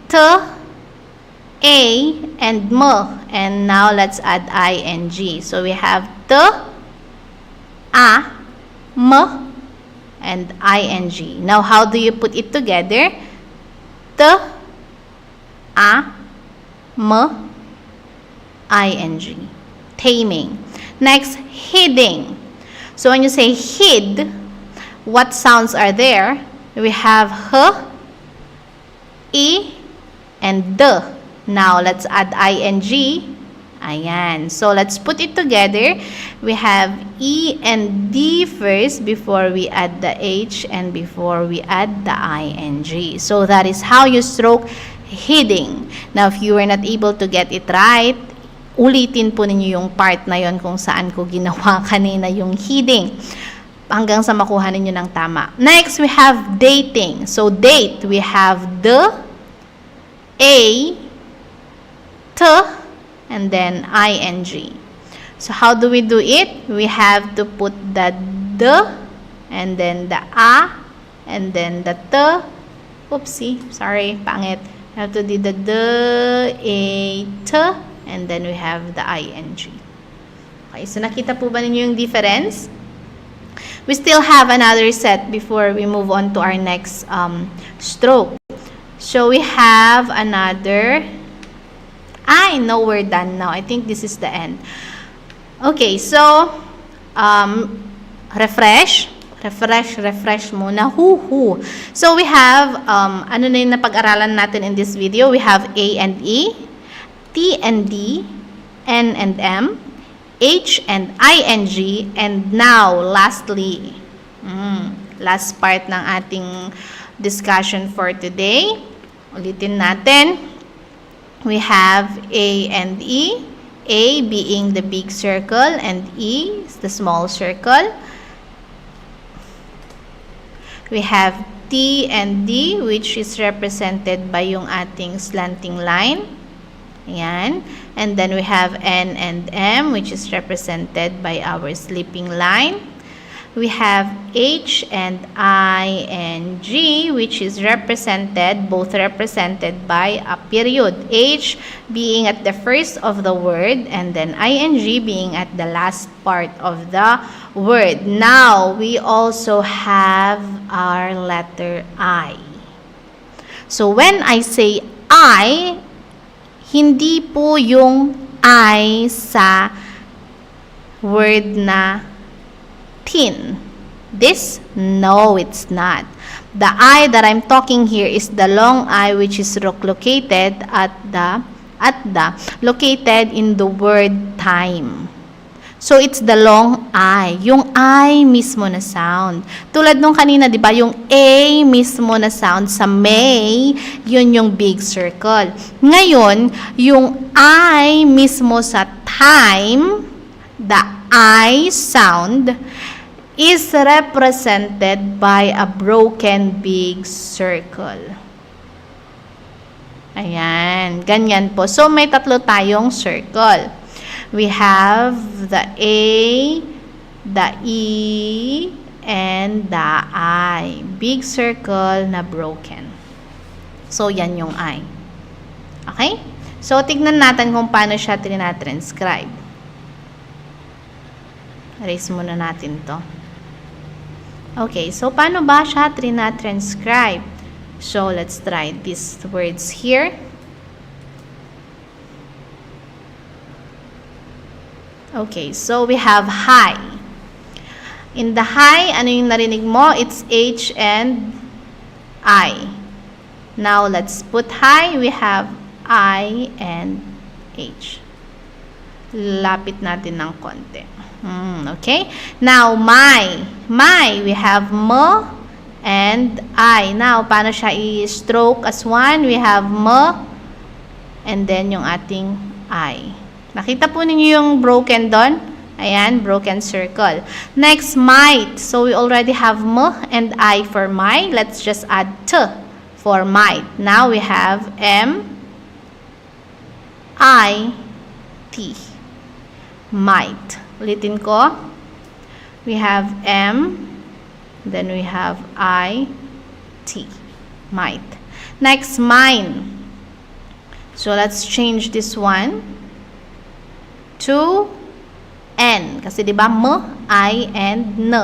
T, A, and M. And now, let's add ing. So, we have T, A, M, and ing. Now, how do you put it together? T, A, M, ing. Taming. Next, hiding. So, when you say hid, what sounds are there? We have H, E, and D. Now, let's add ing. Ayan. So, let's put it together. We have E and D first before we add the H and before we add the ing. So, that is how you stroke hiding. Now, if you were not able to get it right, ulitin po ninyo yung part na yon kung saan ko ginawa kanina yung hiding hanggang sa makuha ninyo ng tama. Next, we have dating. So, date, we have the A, T, and then ing. So, how do we do it? We have to put the D, and then the A, and then the T. Oopsie, sorry, pangit. We have to do the D, A, T, and then we have the ing. Okay, so nakita po ba ninyo yung difference? We still have another set before we move on to our next stroke. So, we have another... I know we're done now. I think this is the end. Okay, so, refresh muna. So, we have, ano na yung napag-aralan natin in this video? We have A and E, T and D, N and M, H and ing, and now, lastly, last part ng ating discussion for today. Ulitin natin. We have A and E, A being the big circle and E is the small circle. We have T and D, which is represented by yung ating slanting line. Ayan. And then we have N and M, which is represented by our sleeping line. We have H and ing, which is both represented by a period. H being at the first of the word, and then ing being at the last part of the word. Now, we also have our letter I. So, when I say I, hindi po yung I sa word na tin. This? No, it's not. The I that I'm talking here is the long I, which is located located in the word time. So, it's the long I. Yung I mismo na sound. Tulad nung kanina, di ba? Yung A mismo na sound sa may, yun yung big circle. Ngayon, yung I mismo sa time, the I sound, is represented by a broken big circle. Ayan. Ganyan po. So, may tatlo tayong circle. We have the A, the E, and the I. Big circle na broken. So, yan yung I. Okay? So, tignan natin kung paano siya trinatranscribe. Erase muna natin to. Okay, so paano ba siya trinatranscribe? So, let's try these words here. Okay, so we have high. In the high, ano yung narinig mo? It's H and I. Now, let's put high. We have I and H. Lapit natin ng konti. Okay? Now, my. My, we have M and I. Now, paano siya i-stroke as one? We have M and then yung ating I. Nakita po ninyo yung broken doon? Ayan, broken circle. Next, might. So, we already have M and I for might. Let's just add T for might. Now, we have M, I, T. Might. Ulitin ko. We have M, then we have I, T. Might. Next, mine. So, let's change this one to N. Kasi diba, M, I, and N.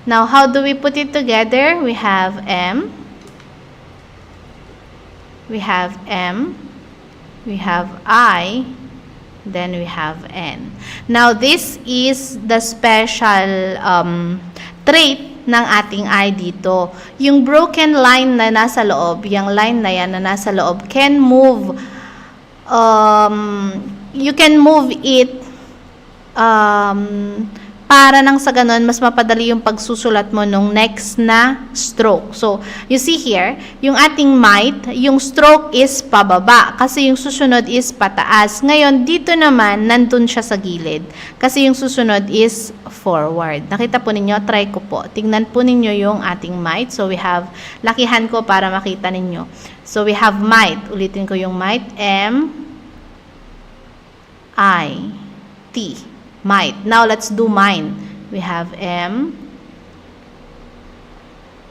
Now, how do we put it together? We have M. We have M. We have I. Then we have N. Now, this is the special trait ng ating I dito. Yung broken line na nasa loob, yung line na yan na nasa loob, can move you can move it para nang sa ganun, mas mapadali yung pagsusulat mo nung next na stroke. So, you see here, yung ating might, yung stroke is pababa kasi yung susunod is pataas. Ngayon, dito naman, nandun siya sa gilid kasi yung susunod is forward. Nakita po ninyo? Try ko po. Tingnan po ninyo yung ating might. So, we have, lakihan ko para makita ninyo. So, we have might. Ulitin ko yung might. M, I, T. Might. Now, let's do mine. We have M,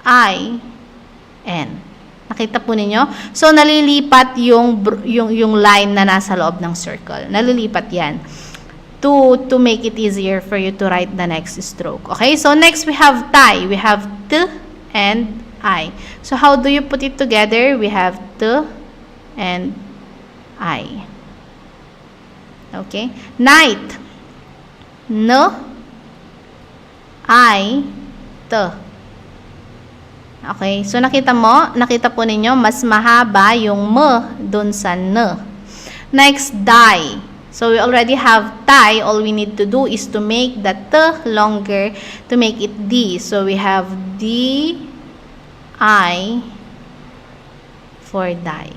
I, N. Nakita po ninyo? So, nalilipat yung line na nasa loob ng circle. Nalilipat yan. To make it easier for you to write the next stroke. Okay? So, next we have tie. We have T and I. So, how do you put it together? We have T and I. Okay? Night. N, I, T. Okay? So, nakita po ninyo, mas mahaba yung M dun sa N. Next, die. So, we already have tie. All we need to do is to make the T longer to make it D. So, we have D, I, for die.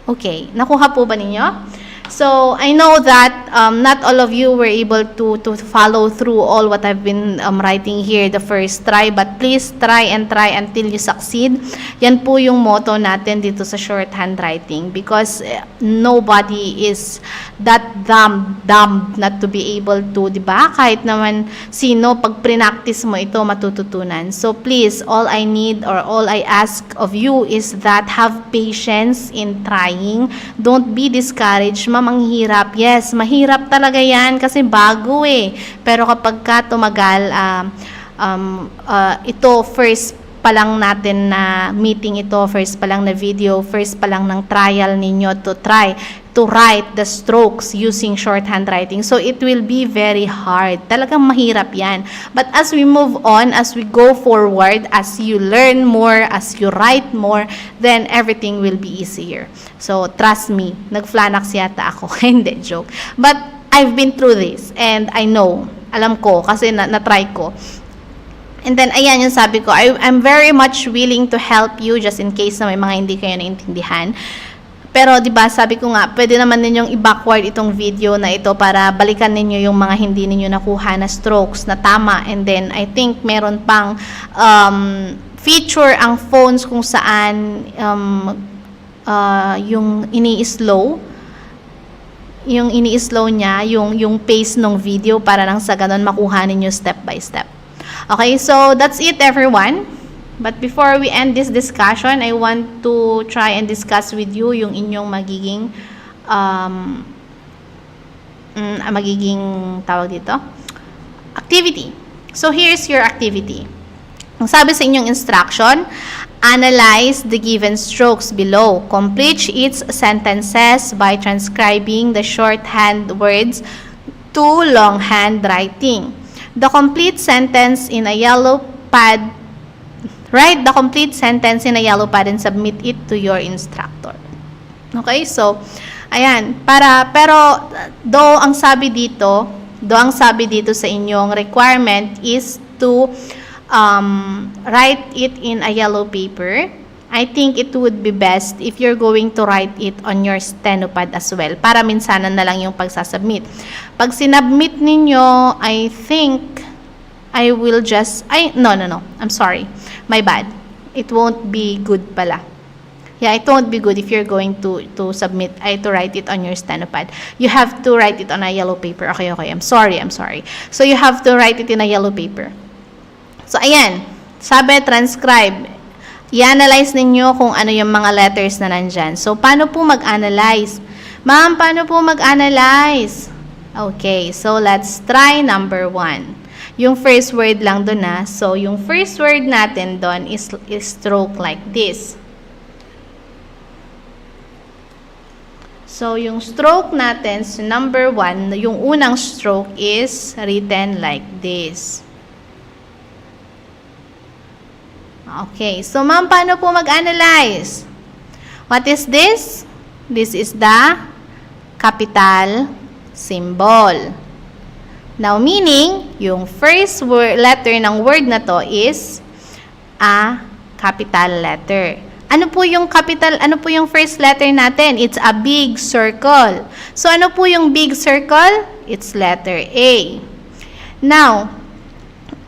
Okay. Nakuha po ba ninyo? So, I know that not all of you were able to follow through all what I've been writing here the first try, but please try until you succeed. Yan po yung motto natin dito sa shorthand writing because nobody is that dumb not to be able to, diba? Kahit naman sino, pag pre-practice mo ito, matututunan. So, please, all I need or all I ask of you is that have patience in trying. Don't be discouraged. Manghirap. Yes, mahirap talaga yan kasi bago eh. Pero kapag ka tumagal, ito first pa lang natin na meeting ito, first pa lang na video, first pa lang ng trial ninyo to try to write the strokes using shorthand writing. So, it will be very hard. Talagang mahirap yan. But as we move on, as we go forward, as you learn more, as you write more, then everything will be easier. So, trust me, nag-flanax yata ako. Hindi, joke. But, I've been through this and I know, alam ko, kasi na-try ko. And then, ayan yung sabi ko, I'm very much willing to help you just in case na may mga hindi kayo naintindihan. Pero, di ba, sabi ko nga, pwede naman ninyong i-backward itong video na ito para balikan ninyo yung mga hindi ninyo nakuha na strokes na tama. And then, I think meron pang feature ang phones kung saan yung ini-slow. Yung ini-slow niya, yung pace ng video para nang sa ganun makuha ninyo step by step. Okay, so that's it everyone. But before we end this discussion, I want to try and discuss with you yung inyong magiging tawag dito, activity. So here's your activity. Ang sabi sa inyong instruction, analyze the given strokes below. Complete its sentences by transcribing the shorthand words to longhand writing. The complete sentence in a yellow pad. Write the complete sentence in a yellow pad and submit it to your instructor. Okay? So, ayan. Pero, ang sabi dito sa inyong requirement is to write it in a yellow paper. I think it would be best if you're going to write it on your stenopad as well. Para minsanan na lang yung pagsasubmit. Pag sinubmit ninyo, I think I will just, no. I'm sorry. My bad. It won't be good pala. Yeah, it won't be good if you're going to submit, to write it on your stenopad. You have to write it on a yellow paper. Okay. I'm sorry. So, you have to write it in a yellow paper. So, ayan. Sabi, transcribe. I-analyze ninyo kung ano yung mga letters na nandyan. So, paano po mag-analyze? Ma'am, paano po mag-analyze? Okay, so let's try number 1. Yung first word lang doon na. So, yung first word natin doon is stroke like this. So, yung stroke natin, so number 1, yung unang stroke is written like this. Okay, so ma'am, paano po mag-analyze? What is this? This is the capital symbol. Now, meaning, yung first letter ng word na to is a capital letter. Ano po yung first letter natin? It's a big circle. So, ano po yung big circle? It's letter A. Now,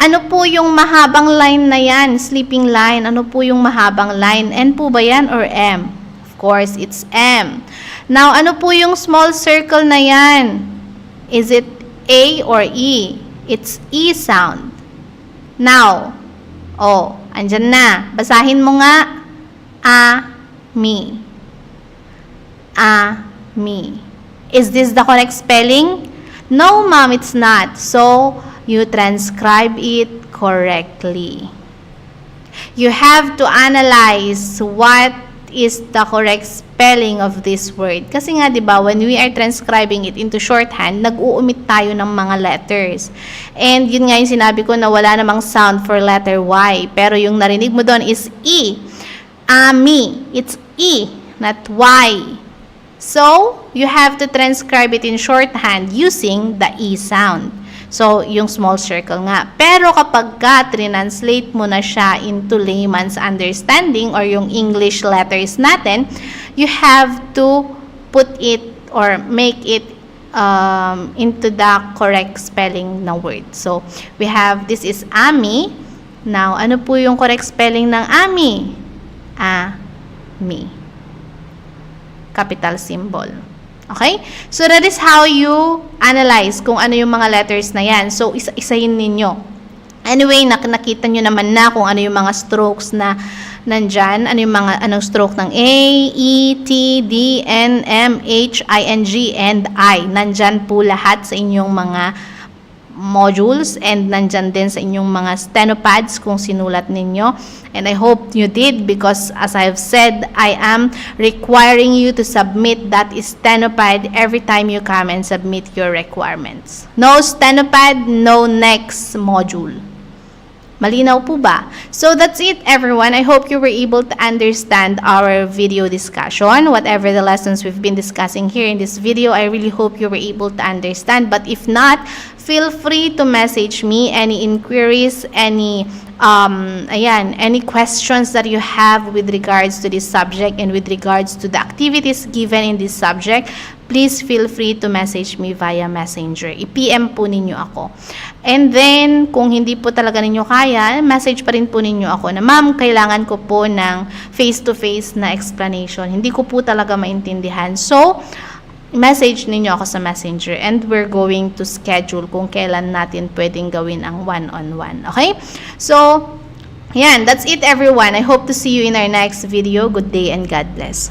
ano po yung mahabang line na yan? Sleeping line. Ano po yung mahabang line? N po ba yan or M? Of course, it's M. Now, ano po yung small circle na yan? Is it A or E? It's E sound. Now, andyan na. Basahin mo nga. Me. Me. Is this the correct spelling? No, ma'am, it's not. So, you transcribe it correctly. You have to analyze what is the correct spelling of this word. Kasi nga, di ba, when we are transcribing it into shorthand, nag-uumit tayo ng mga letters. And yun nga yung sinabi ko na wala namang sound for letter Y. Pero yung narinig mo doon is E. Me. It's E, not Y. So, you have to transcribe it in shorthand using the E sound. So, yung small circle nga. Pero kapag translate mo na siya into layman's understanding or yung English letters natin, you have to put it or make it into the correct spelling ng word. So, we have, this is Ami. Now, ano po yung correct spelling ng Ami? Me. Capital symbol. Okay? So, that is how you analyze kung ano yung mga letters na yan. So, isa-isahin ninyo. Anyway, nakita nyo naman na kung ano yung mga strokes na nandyan. Ano yung anong stroke ng A, E, T, D, N, M, H, I, N, G, and I. Nandyan po lahat sa inyong mga modules, and nandyan din sa inyong mga stenopads kung sinulat ninyo. And I hope you did, because as I've said, I am requiring you to submit that stenopad every time you come and submit your requirements. No stenopad, no next module. Malinaw po ba? So that's it, everyone. I hope you were able to understand our video discussion. Whatever the lessons we've been discussing here in this video, I really hope you were able to understand. But if not, feel free to message me any inquiries, any questions that you have with regards to this subject and with regards to the activities given in this subject. Please feel free to message me via Messenger. I-PM po ninyo ako. And then, kung hindi po talaga ninyo kaya, message pa rin po ninyo ako na, ma'am, kailangan ko po ng face-to-face na explanation. Hindi ko po talaga maintindihan. So, message ninyo ako sa Messenger, and we're going to schedule kung kailan natin pwedeng gawin ang one-on-one. Okay? So, yan. That's it, everyone. I hope to see you in our next video. Good day and God bless.